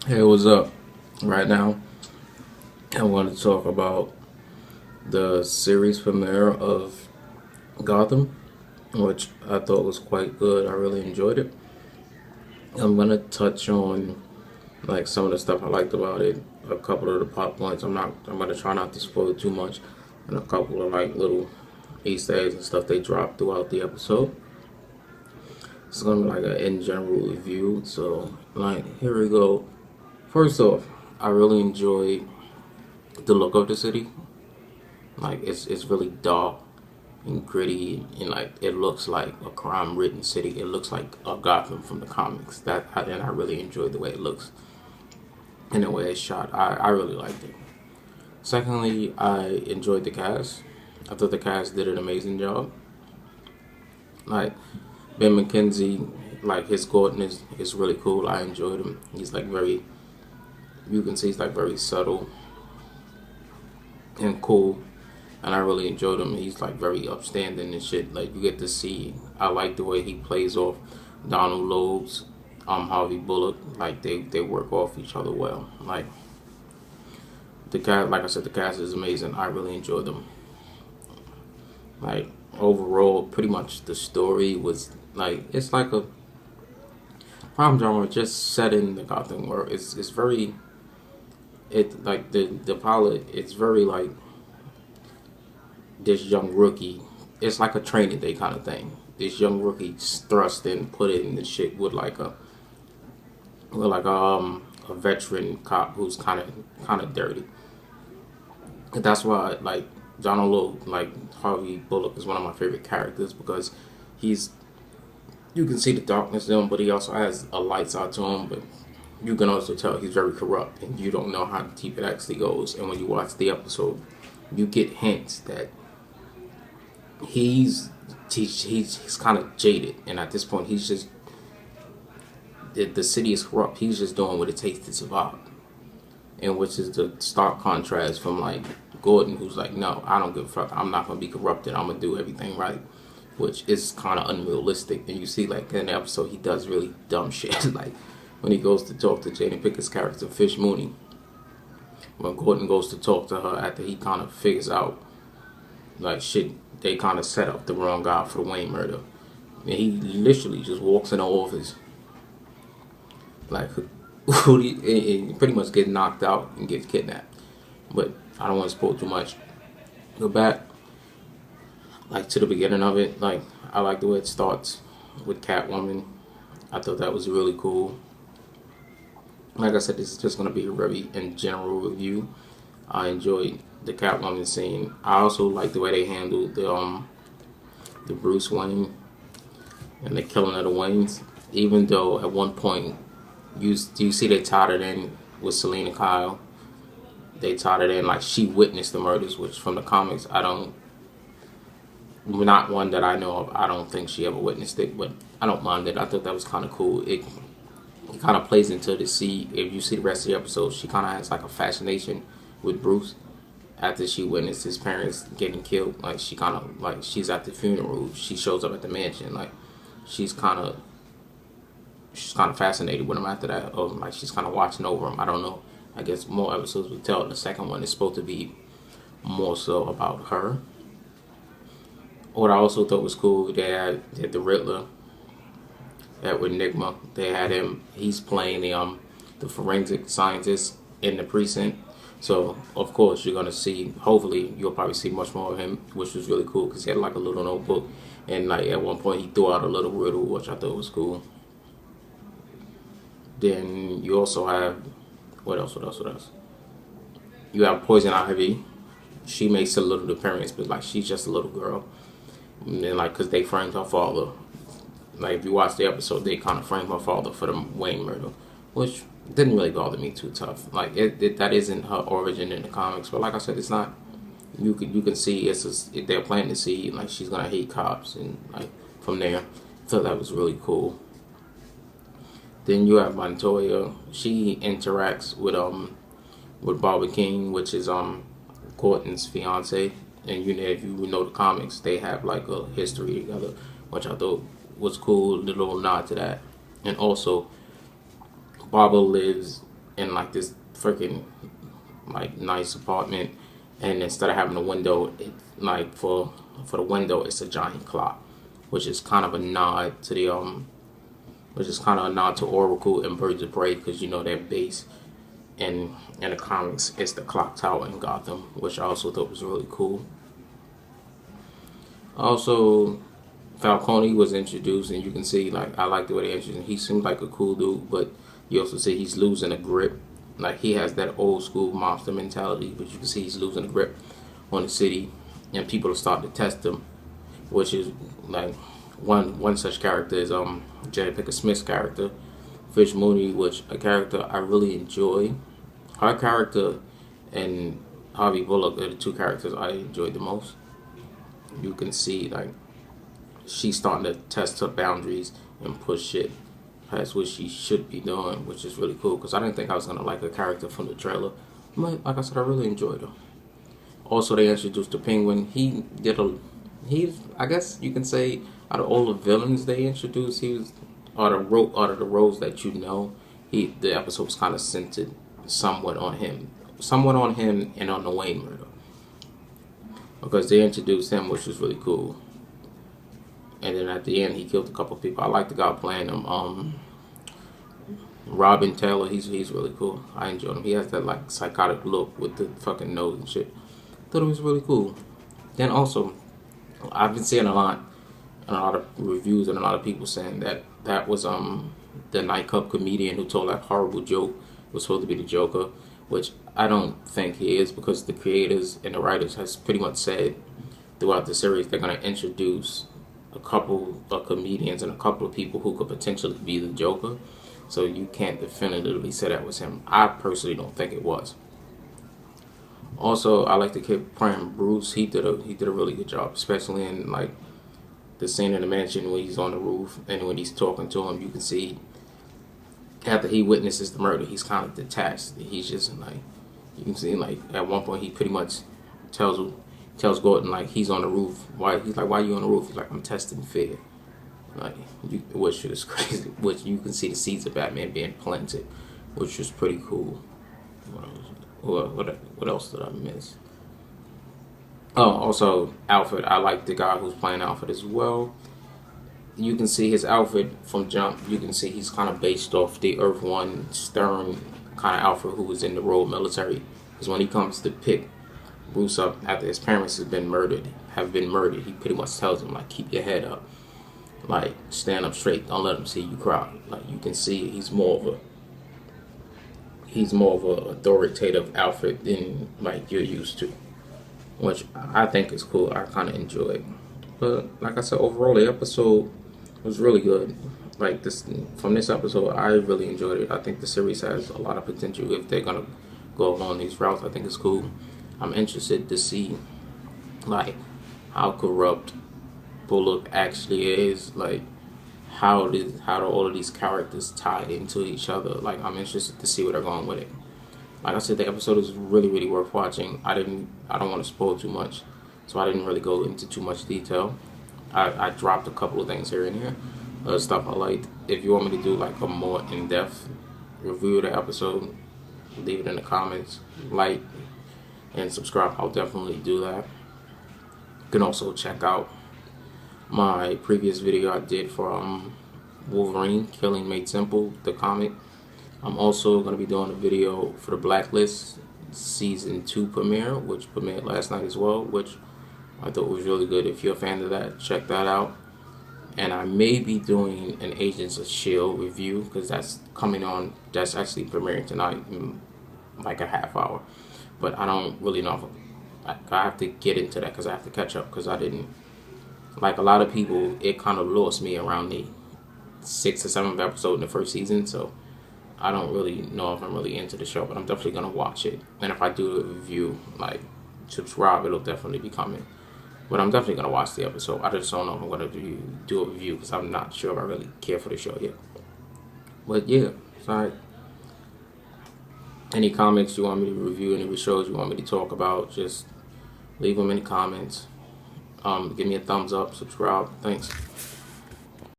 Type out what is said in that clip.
Hey, what's up? Right now, I want to talk about the series premiere of Gotham, which I thought was quite good. I really enjoyed it. I'm gonna touch on like some of the stuff I liked about it, a couple of the pop points. I'm gonna try not to spoil too much, and a couple of like little Easter eggs and stuff they dropped throughout the episode. It's gonna be like an in general review. So, like, here we go. First off, I really enjoy the look of the city. Like it's really dark and gritty, and like it looks like a crime-ridden city. It looks like a Gotham from the comics. And I really enjoyed the way it looks and the way it's shot. I really liked it. Secondly, I enjoyed the cast. I thought the cast did an amazing job. Like Ben McKenzie, like his Gordon is really cool. I enjoyed him. He's like very, you can see he's like very subtle and cool, and I really enjoyed him. He's like very upstanding and shit. Like you get to see. I like the way he plays off Donald Logue's, Harvey Bullock. Like they work off each other well. Like the cast, like I said, the cast is amazing. I really enjoyed them. Like overall, pretty much the story was like it's like a crime drama just set in the Gotham world. It's very like the pilot. It's very like this young rookie. It's like a training day kind of thing. This young rookie thrust and put in the shit with like a veteran cop who's kind of dirty. And that's why like Donald Logue, like Harvey Bullock, is one of my favorite characters because he's you can see the darkness in him, but he also has a light side to him. But you can also tell he's very corrupt, and you don't know how deep it actually goes. And when you watch the episode, you get hints that he's he's kind of jaded, and at this point, he's just the city is corrupt. He's just doing what it takes to survive, and which is the stark contrast from like Gordon, who's like, no, I don't give a fuck. I'm not gonna be corrupted. I'm gonna do everything right, which is kind of unrealistic. And you see, like in the episode, he does really dumb shit, like when he goes to talk to Jada Pickett's character, Fish Mooney. When Gordon goes to talk to her after he kind of figures out like shit, they kind of set up the wrong guy for the Wayne murder. And he literally just walks in the office, like, and pretty much gets knocked out and gets kidnapped. But I don't want to spoil too much. Go back, like, to the beginning of it. Like, I like the way it starts with Catwoman. I thought that was really cool. Like I said, this is just going to be a very in general review. I enjoyed the Catwoman scene. I also like the way they handled the Bruce Wayne and the killing of the Waynes. Even though at one point you see they tied it in with Selena Kyle. They tied it in like she witnessed the murders, which from the comics not one that I know of. I don't think she ever witnessed it, but I don't mind it. I thought that was kind of cool. It kind of plays into the see. If you see the rest of the episode, she kind of has like a fascination with Bruce after she witnessed his parents getting killed. Like she kind of like she's at the funeral. She shows up at the mansion. Like she's kind of fascinated with him after that. Or like she's kind of watching over him. I don't know. I guess more episodes will tell. The second one is supposed to be more so about her. What I also thought was cool, they had the Riddler, Edward Nigma. They had him. He's playing the forensic scientist in the precinct. So of course you're gonna see. Hopefully you'll probably see much more of him, which was really cool because he had like a little notebook, and like at one point he threw out a little riddle, which I thought was cool. Then you also have what else? What else? What else? You have Poison Ivy. She makes a little appearance, but like she's just a little girl. And then like, cause they framed her father. Like if you watch the episode, they kind of framed her father for the Wayne murder, which didn't really bother me too tough. Like that isn't her origin in the comics, but like I said, it's not. You can see they're planting to see like she's gonna hate cops and like from there. I thought that was really cool. Then you have Montoya. She interacts with Barbara King, which is Gordon's fiance. And you know, if you know the comics, they have like a history together, which I thought was cool. The little nod to that, and also Barbara lives in like this freaking like nice apartment, and instead of having a window, it like for the window, it's a giant clock, which is kind of a nod to the which is kind of a nod to Oracle and Birds of Prey, because you know their base in the comics is the clock tower in Gotham, which I also thought was really cool. Also, Falcone was introduced, and you can see, like, I like the way they introduced him. He seems like a cool dude, but you also see he's losing a grip. Like, he has that old school mobster mentality, but you can see he's losing a grip on the city, and people are starting to test him, which is like one such character is Jada Pinkett Smith's character, Fish Mooney, which a character I really enjoy. Her character and Harvey Bullock are the two characters I enjoyed the most. You can see, like, she's starting to test her boundaries and push shit past what she should be doing, which is really cool, because I didn't think I was going to like her character from the trailer. But like I said, I really enjoyed her. Also, they introduced the Penguin. He's, I guess you can say, out of all the villains they introduced, he was, out of the roles that you know, the episode was kind of centered somewhat on him and on the Wayne murder, because they introduced him, which was really cool. And then at the end, he killed a couple of people. I like the guy playing him, Robin Taylor. He's really cool. I enjoyed him. He has that like psychotic look with the fucking nose and shit. Thought it was really cool. Then also, I've been seeing a lot of reviews and a lot of people saying that was the nightclub comedian who told that horrible joke was supposed to be the Joker, which I don't think he is, because the creators and the writers has pretty much said throughout the series they're going to introduce a couple of comedians and a couple of people who could potentially be the Joker. So you can't definitively say that was him. I personally don't think it was. Also, I like to keep praying Bruce. He did a really good job, especially in like the scene in the mansion when he's on the roof and when he's talking to him. You can see after he witnesses the murder, he's kind of detached. He's just like, you can see like at one point he pretty much tells Gordon like he's on the roof. Why are you on the roof? He's like, I'm testing fear. Like, which is crazy. Which you can see the seeds of Batman being planted, which was pretty cool. What else did I miss? Oh, also Alfred. I like the guy who's playing Alfred as well. You can see his outfit from jump. You can see he's kind of based off the Earth One stern kind of Alfred who was in the Royal Military. Because when he comes to pick Bruce up after his parents have been murdered, he pretty much tells him like, keep your head up, like stand up straight, don't let him see you cry. Like, you can see he's more of a authoritative Alfred than like you're used to, which I think is cool. I kind of enjoy it. But like I said, overall the episode was really good. Like from this episode, I really enjoyed it. I think the series has a lot of potential if they're gonna go along these routes. I think it's cool. I'm interested to see like how corrupt Bullock actually is. Like how do all of these characters tie into each other? Like, I'm interested to see where they're going with it. Like I said, the episode is really worth watching. I don't want to spoil too much, so I didn't really go into too much detail. I dropped a couple of things here and here, stuff I liked. If you want me to do like a more in-depth review of the episode, leave it in the comments, like and subscribe. I'll definitely do that. You can also check out my previous video I did for Wolverine, Killing Made Simple, the comic. I'm also going to be doing a video for the Blacklist Season 2 premiere, which premiered last night as well, which I thought was really good. If you're a fan of that, check that out. And I may be doing an Agents of S.H.I.E.L.D. review, because that's coming on. That's actually premiering tonight in like a half hour. But I don't really know if I have to get into that, because I have to catch up, because I didn't. Like a lot of people, it kind of lost me around the 6th or 7th episode in the first season, so I don't really know if I'm really into the show, but I'm definitely going to watch it. And if I do a review, like, subscribe, it'll definitely be coming. But I'm definitely going to watch the episode. I just don't know if I'm going to do a review, because I'm not sure if I really care for the show yet. But yeah, sorry. Any comments you want me to review, any shows you want me to talk about, just leave them in the comments. Give me a thumbs up, subscribe. Thanks.